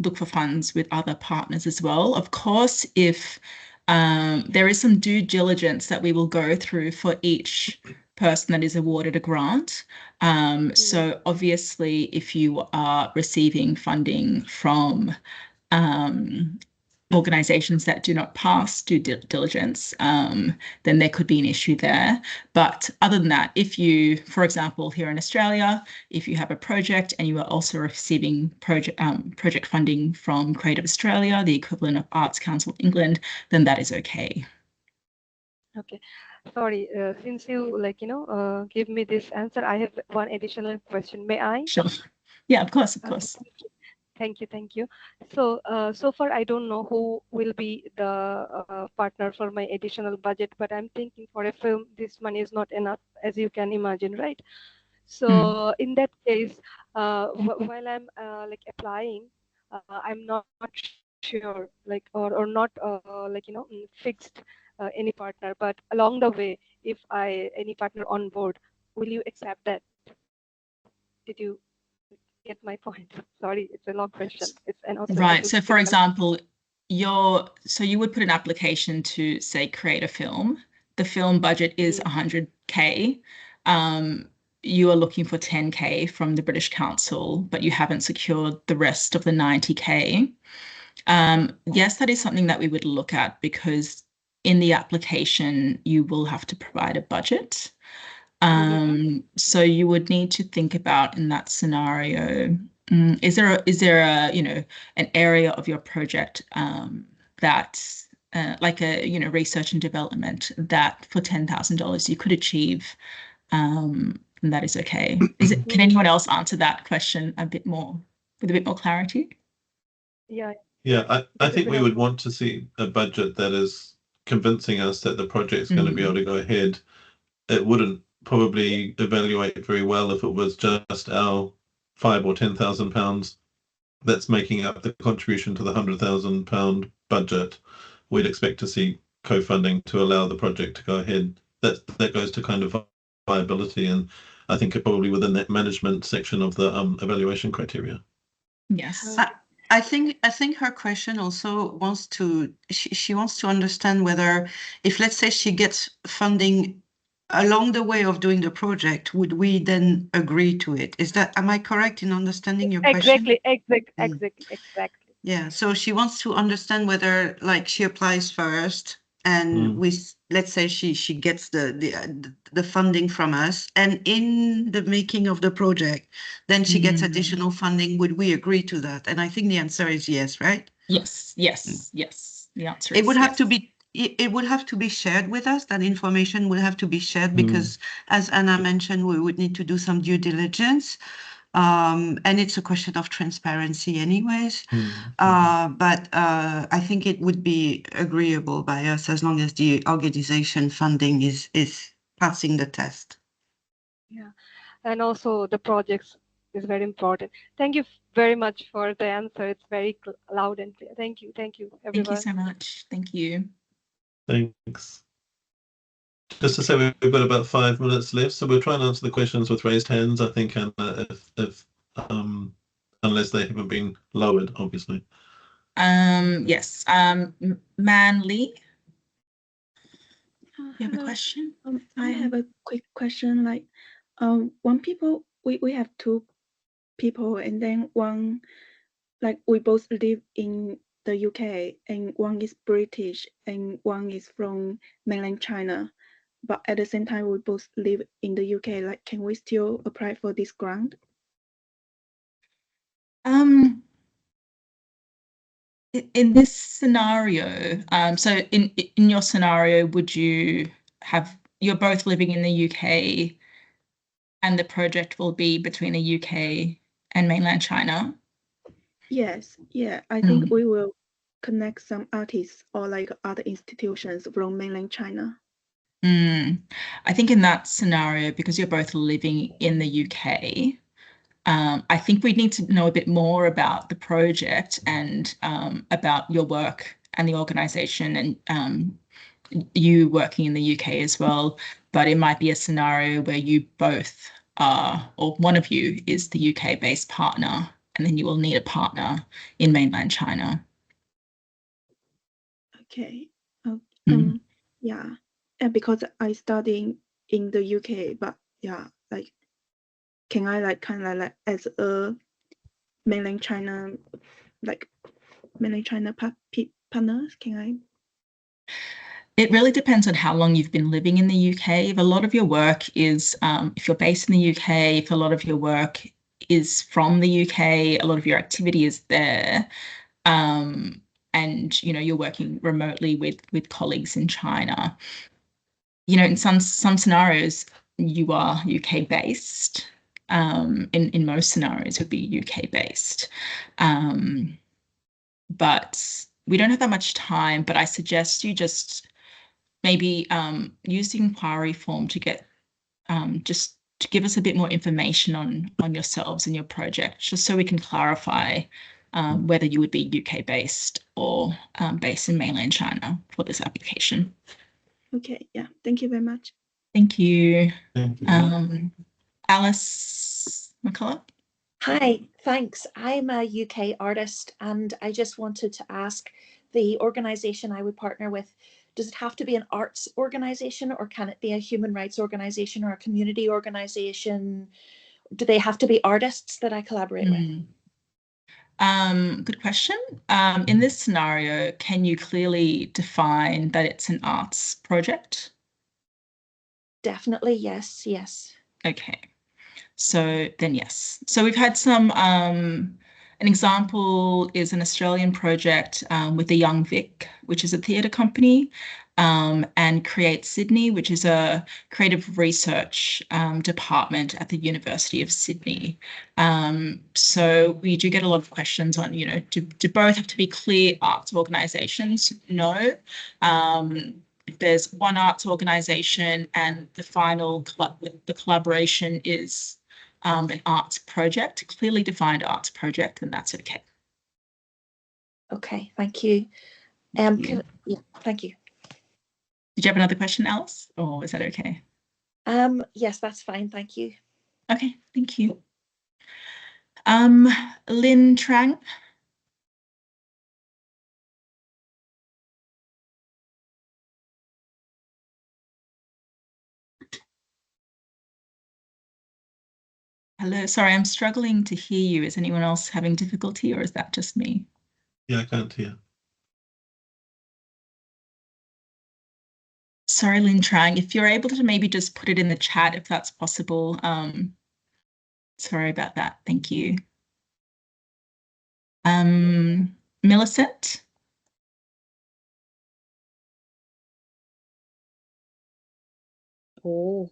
look for funds with other partners as well. Of course, if there is some due diligence that we will go through for each person that is awarded a grant. So obviously, if you are receiving funding from organizations that do not pass due diligence, then there could be an issue there. But other than that, if you, for example, here in Australia, if you have a project and you are also receiving project funding from Creative Australia, the equivalent of Arts Council England, then that is okay. Okay. Sorry, since you give me this answer, I have one additional question. May I? Sure. Yeah, of course, of course. Thank you. So, so far I don't know who will be the partner for my additional budget, but I'm thinking for a film, this money is not enough, as you can imagine, right? So, in that case, while I'm applying, I'm not sure, or not fixed any partner, but along the way, if any partner on board, will you accept that? Did you get my point? Sorry, it's a long question. It's and also Right. this So is for example, you would put an application to say create a film. The film budget is 100K. You are looking for 10K from the British Council, but you haven't secured the rest of the 90K. Yes, that is something that we would look at because in the application, you will have to provide a budget. So you would need to think about in that scenario, is there a an area of your project that like a research and development that for $10,000 you could achieve, and that is okay. Can anyone else answer that question a bit more with a bit more clarity? Yeah. Yeah, I think we would want to see a budget that is convincing us that the project's going to be able to go ahead. It wouldn't probably evaluate very well if it was just our £5,000 or £10,000 that's making up the contribution to the £100,000 budget. We'd expect to see co-funding to allow the project to go ahead. That goes to kind of viability, and I think it probably within that management section of the evaluation criteria. Yes. I think her question also wants to she wants to understand whether if let's say she gets funding along the way of doing the project, would we then agree to it? Am I correct in understanding your question? Exactly. Yeah, so she wants to understand whether like she applies first and let's say she gets the funding from us, and in the making of the project, then she gets additional funding. Would we agree to that? And I think the answer is yes, right? Yes. The answer It is would have yes. to be it would have to be shared with us. That information will have to be shared because, as Anna mentioned, we would need to do some due diligence. And it's a question of transparency anyways. But I think it would be agreeable by us as long as the organization funding is passing the test. Yeah, and also the projects is very important. Thank you very much for the answer. It's very loud and clear. Thank you, everyone. Thank you so much. Thank you. Thanks. Just to say, we've got about 5 minutes left, so we'll try and answer the questions with raised hands, I think, Anna, if unless they haven't been lowered, obviously. Yes. Manly, you have a question? I have a quick question. Like, we have two people, and then one, like, we both live in the UK, and one is British, and one is from mainland China. But at the same time, we both live in the UK. Like, can we still apply for this grant? In this scenario, so in your scenario, would you're both living in the UK and the project will be between the UK and mainland China? Yes, yeah. I think we will connect some artists or like other institutions from mainland China. I think in that scenario, because you're both living in the UK, I think we'd need to know a bit more about the project and about your work and the organisation and you working in the UK as well. But it might be a scenario where you both are, or one of you is the UK-based partner, and then you will need a partner in mainland China. Okay. Yeah. And because I studying in the UK, but yeah, like, can I like kind of like as a mainland China, like mainland China partners? Can I? It really depends on how long you've been living in the UK. If a lot of your work is, if you're based in the UK, if a lot of your work is from the UK, a lot of your activity is there, and you're working remotely with colleagues in China. In some scenarios, you are UK based. In most scenarios, would be UK based. But we don't have that much time. But I suggest you just maybe use the inquiry form to get just to give us a bit more information on yourselves and your project, just so we can clarify whether you would be UK based or based in mainland China for this application. Okay, yeah, thank you very much. Thank you. Thank you. Alice McCullough. Hi, thanks. I'm a UK artist, and I just wanted to ask the organisation I would partner with, does it have to be an arts organisation, or can it be a human rights organisation or a community organisation? Do they have to be artists that I collaborate with? Good question. In this scenario, can you clearly define that it's an arts project? Definitely, yes, yes. Okay. So then yes. So we've had some, an example is an Australian project with the Young Vic, which is a theatre company, and Create Sydney, which is a creative research department at the University of Sydney. So we do get a lot of questions on, do both have to be clear arts organisations? No. If there's one arts organisation and the final the collaboration is an arts project, clearly defined arts project, then that's okay. Okay, thank you. Thank you. Did you have another question, Alice, or is that okay? Yes, that's fine. Thank you. Okay, thank you. Lynn Trang. Hello, sorry, I'm struggling to hear you. Is anyone else having difficulty, or is that just me? Yeah, I can't hear. Sorry, Lynn Trang, if you're able to maybe just put it in the chat if that's possible. Sorry about that. Thank you. Millicent? Oh.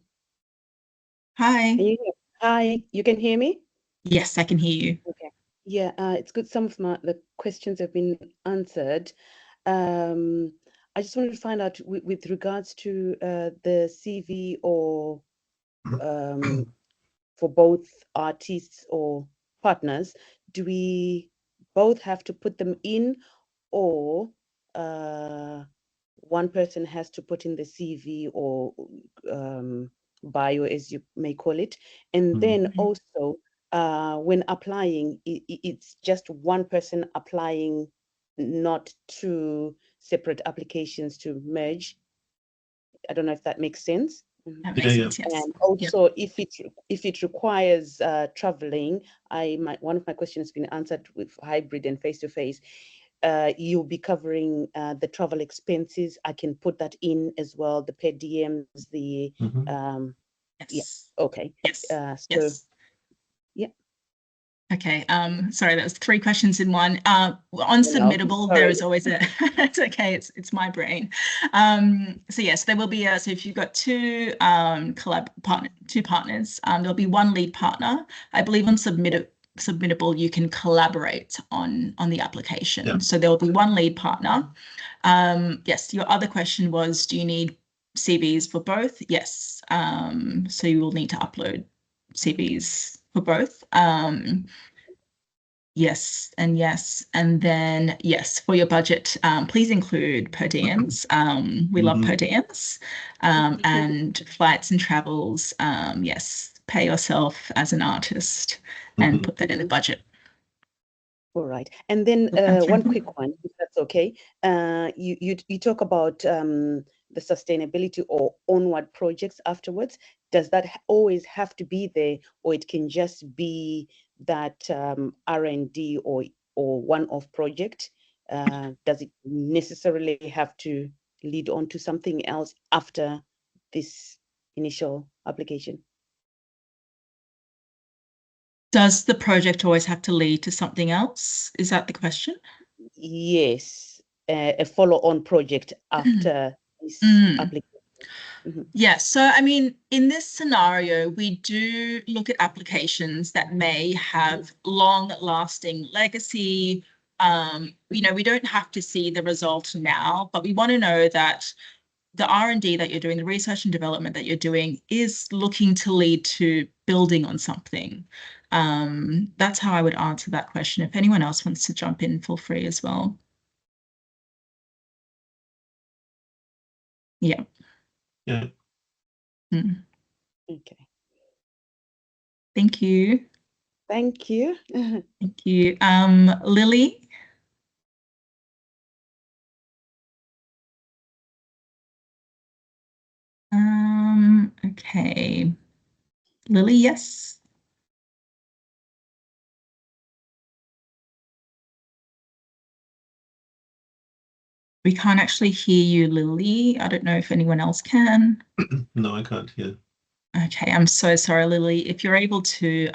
Hi. Hi, you can hear me? Yes, I can hear you. Okay. Yeah, it's good. Some of the questions have been answered. I just wanted to find out with regards to the CV or for both artists or partners, do we both have to put them in, or one person has to put in the CV or bio, as you may call it? And then also, when applying, it's just one person applying, not two separate applications to merge. I don't know if that makes sense. That makes sense, yes. And also, if it requires traveling, one of my questions has been answered with hybrid and face-to-face. You'll be covering the travel expenses. I can put that in as well, the per diems, the yes. Yeah, okay. Yes. Yes. Yeah. Okay, sorry, that was 3 questions in one. On submittable, there is always a, it's okay, it's my brain. So yes, there will be so if you've got two partners, there'll be one lead partner. I believe on submittable, you can collaborate on the application. Yeah. So there will be one lead partner. Yes, your other question was, do you need CVs for both? Yes. So you will need to upload CVs for both. Yes, and yes. And then, yes, for your budget, please include per diems. We love per diems, and flights and travels. Yes, pay yourself as an artist and put that in the budget. All right. And then one quick one, if that's okay. You talk about the sustainability or onward projects afterwards. Does that always have to be there, or it can just be that R&D or one-off project? Does it necessarily have to lead on to something else after this initial application? Does the project always have to lead to something else? Is that the question? Yes, a follow-on project after this application. Yeah, so I mean, in this scenario, we do look at applications that may have long-lasting legacy. You know, we don't have to see the result now, but we want to know that the R&D that you're doing, the research and development that you're doing is looking to lead to building on something. That's how I would answer that question. If anyone else wants to jump in, feel free as well. Yeah. Yeah. Okay. Thank you. Thank you. Thank you. Lily? Okay. Lily, yes. We can't actually hear you, Lily. I don't know if anyone else can. No, I can't hear. Okay, I'm so sorry, Lily. If you're able to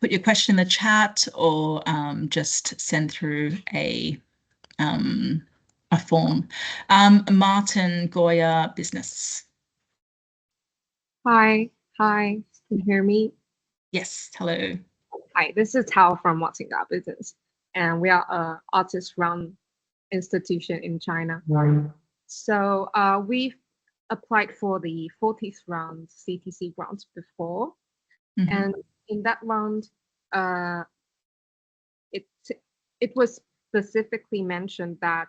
put your question in the chat or just send through a form. Martin Goya, business. Hi, can you hear me? Yes, hello. Hi, this is Tao from What's in That Business, and we are an artist-run institution in China. So we've applied for the 40th round CTC grant before, and in that round, it was specifically mentioned that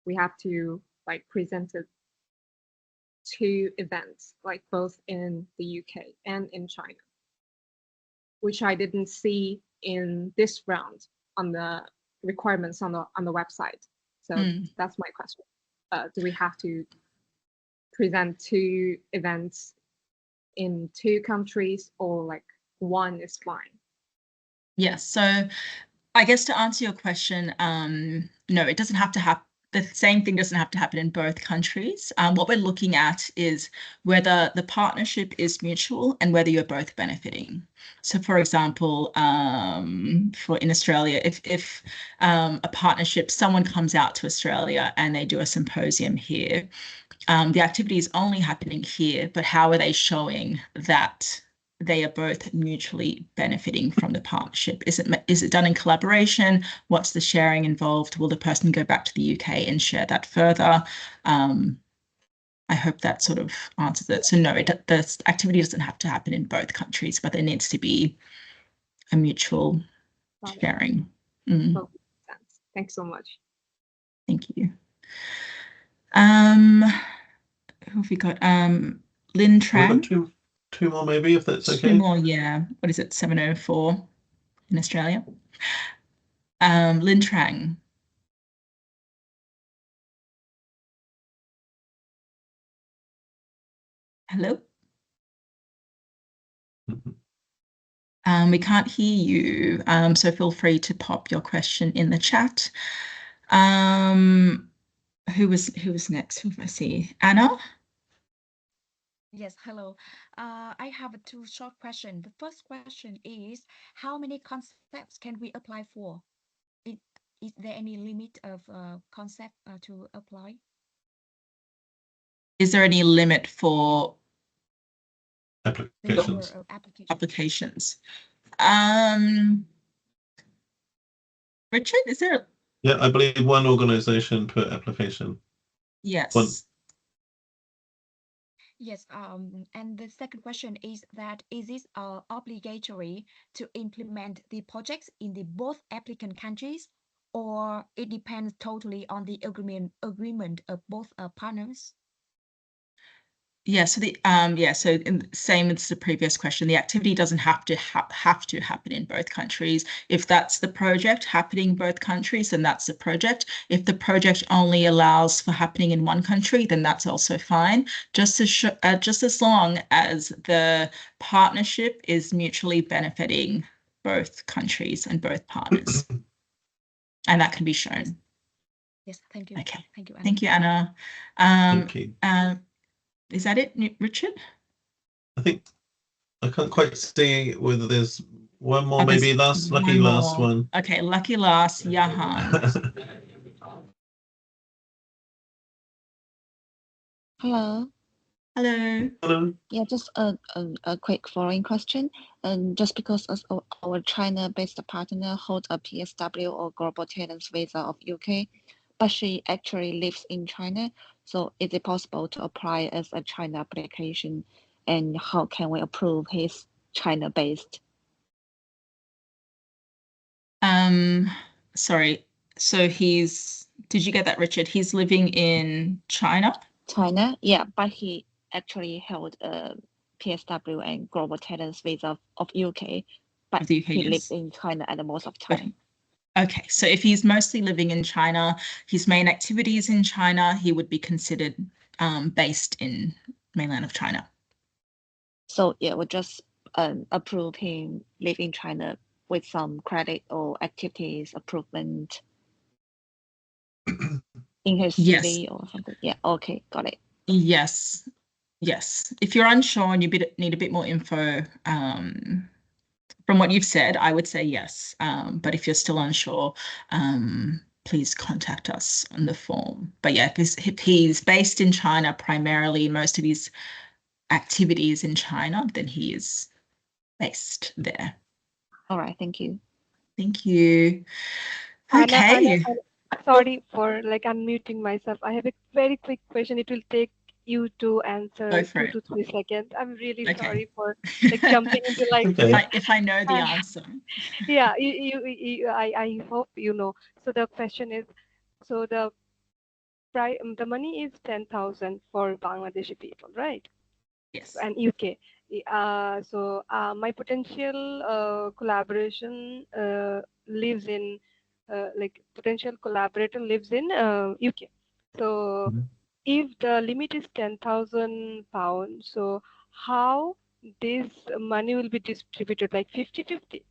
we have to present it two events, both in the UK and in China, which I didn't see in this round on the requirements on the website. So that's my question. Do we have to present two events in two countries, or one is fine? Yes, so I guess to answer your question, no, it doesn't have to happen. The same thing doesn't have to happen in both countries. What we're looking at is whether the partnership is mutual and whether you're both benefiting. So, for example, in Australia, if a partnership, someone comes out to Australia and they do a symposium here, the activity is only happening here, but how are they showing that they are both mutually benefiting from the partnership? Is it done in collaboration? What's the sharing involved? Will the person go back to the UK and share that further? I hope that sort of answers it. So no, the activity doesn't have to happen in both countries, but there needs to be a mutual sharing. Oh, thanks so much. Thank you. Who have we got? Lynn Tran. We've got two more maybe, if that's okay. Two more, yeah. What is it, 7:04 in Australia? Lynn Trang. Hello? We can't hear you, so feel free to pop your question in the chat. Who was next? Who did I see? Anna? Yes, hello. I have two short questions. The first question is, how many concepts can we apply for? Is there any limit of concept to apply? Is there any limit for applications? Applications. Richard, is there? Yeah, I believe one organization per application. Yes. Yes, and the second question is that is it obligatory to implement the projects in the both applicant countries, or it depends totally on the agreement of both partners? Yeah, so same as the previous question, the activity doesn't have to happen in both countries. If that's the project happening in both countries, then that's the project. If the project only allows for happening in one country, then that's also fine. Just as long as the partnership is mutually benefiting both countries and both partners, and that can be shown. Yes, thank you. Okay, Thank you, Anna. thank you, Anna. Thank you. Is that it, Richard? I think I can't quite see whether there's one more, Oh, there's maybe last lucky one last more. one. Okay, lucky last, Yahan. Hello. Hello. Hello. Yeah, just a quick following question. Just because our China-based partner holds a PSW or Global Talents Visa of UK, but she actually lives in China. So is it possible to apply as a China application? And how can we approve his China-based? Sorry. So did you get that, Richard? He's living in China? China, yeah, but he actually held a PSW and Global Talents Visa of UK, but Of the UK, he yes. lives in China at the most of time. Okay, so if he's mostly living in China, his main activities in China, he would be considered based in mainland of China. So yeah, we'll just approve him live in China with some credit or activities improvement in his Yes. CV or something. Yeah, okay, got it. Yes. Yes. If you're unsure and you need a bit more info, from what you've said, I would say yes. But if you're still unsure, please contact us on the form. But yeah, if he's based in China primarily, most of his activities in China, then he is based there. All right, thank you. Thank you. Okay. Okay. Sorry for like unmuting myself. I have a very quick question. It will take you to answer Go for 2 it. to 3 seconds. I'm really Okay. sorry for like jumping into like Okay. this. If I know the answer. Yeah, I hope you know. So the question is, so the the money is 10,000 for Bangladeshi people, right? Yes. And UK. So my potential collaboration lives in like potential collaborator lives in UK. So if the limit is 10,000 pounds, so how this money will be distributed, like 50-50?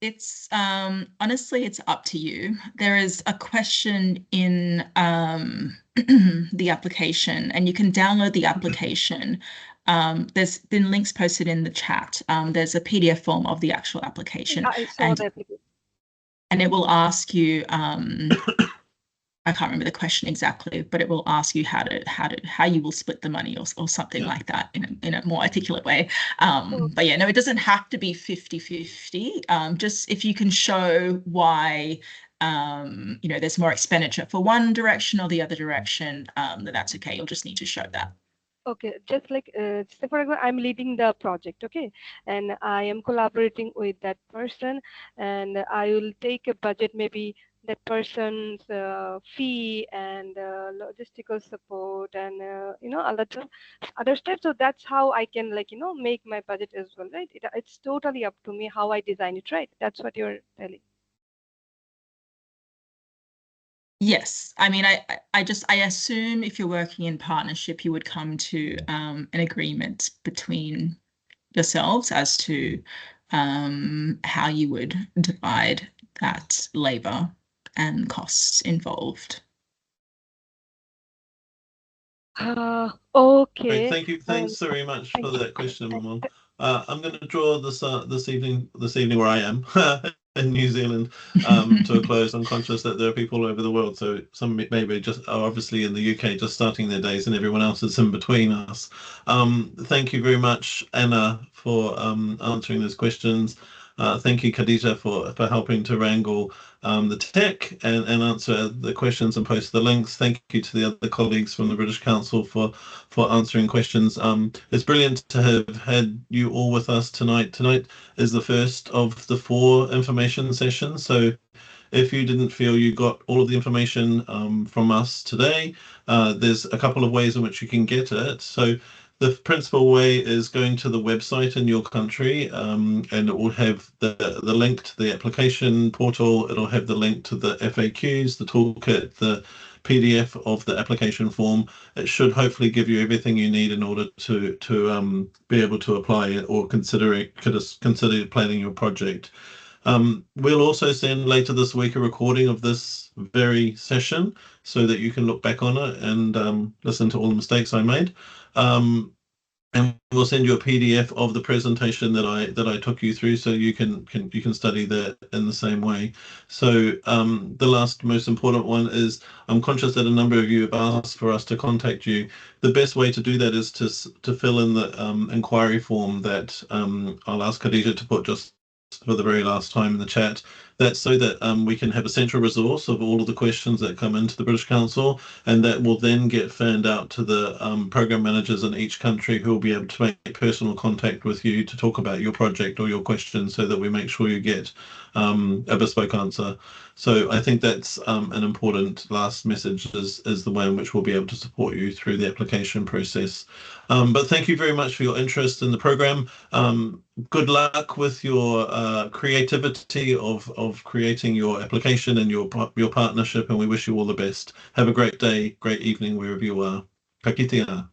It's honestly, it's up to you. There is a question in the application, and you can download the application. There's been links posted in the chat. There's a PDF form of the actual application, I saw the application. and it will ask you. I can't remember the question exactly, but it will ask you how you will split the money or something like that in a more articulate way. But yeah, no, it doesn't have to be 50-50. Just if you can show why there's more expenditure for one direction or the other direction, then that's okay. You'll just need to show that. Okay, just like say for example, I'm leading the project, okay, and I am collaborating with that person, and I will take a budget, maybe that person's fee and logistical support and other steps. So that's how I can make my budget as well, right? It's totally up to me how I design it, right? That's what you're telling. Yes, I mean, I assume if you're working in partnership, you would come to an agreement between yourselves as to how you would divide that labor and costs involved. Okay. Thank you. Thanks very much for that question, Mamal. I'm going to draw this evening where I am in New Zealand to a close. I'm conscious that there are people all over the world, so some maybe just are obviously in the UK just starting their days, and everyone else is in between us. Thank you very much, Anna, for answering those questions. Thank you, Khadija, for helping to wrangle the tech and answer the questions and post the links. Thank you to the other colleagues from the British Council for answering questions. It's brilliant to have had you all with us tonight. Tonight is the first of the 4 information sessions. So if you didn't feel you got all of the information from us today, there's a couple of ways in which you can get it. So the principal way is going to the website in your country, and it will have the link to the application portal. It'll have the link to the FAQs, the toolkit, the PDF of the application form. It should hopefully give you everything you need in order to be able to apply or consider planning your project. We'll also send later this week a recording of this very session so that you can look back on it and listen to all the mistakes I made. And we'll send you a PDF of the presentation that I took you through, so you can study that in the same way. So the last most important one is, I'm conscious that a number of you have asked for us to contact you. The best way to do that is to fill in the inquiry form that I'll ask Khadija to put just for the very last time in the chat. That's so that we can have a central resource of all of the questions that come into the British Council, and that will then get fanned out to the program managers in each country, who will be able to make personal contact with you to talk about your project or your question, so that we make sure you get a bespoke answer. So I think that's an important last message, is the way in which we'll be able to support you through the application process. But thank you very much for your interest in the program. Good luck with your creativity of creating your application and your partnership, and we wish you all the best. Have a great day, great evening, wherever you are. Ka kite ana.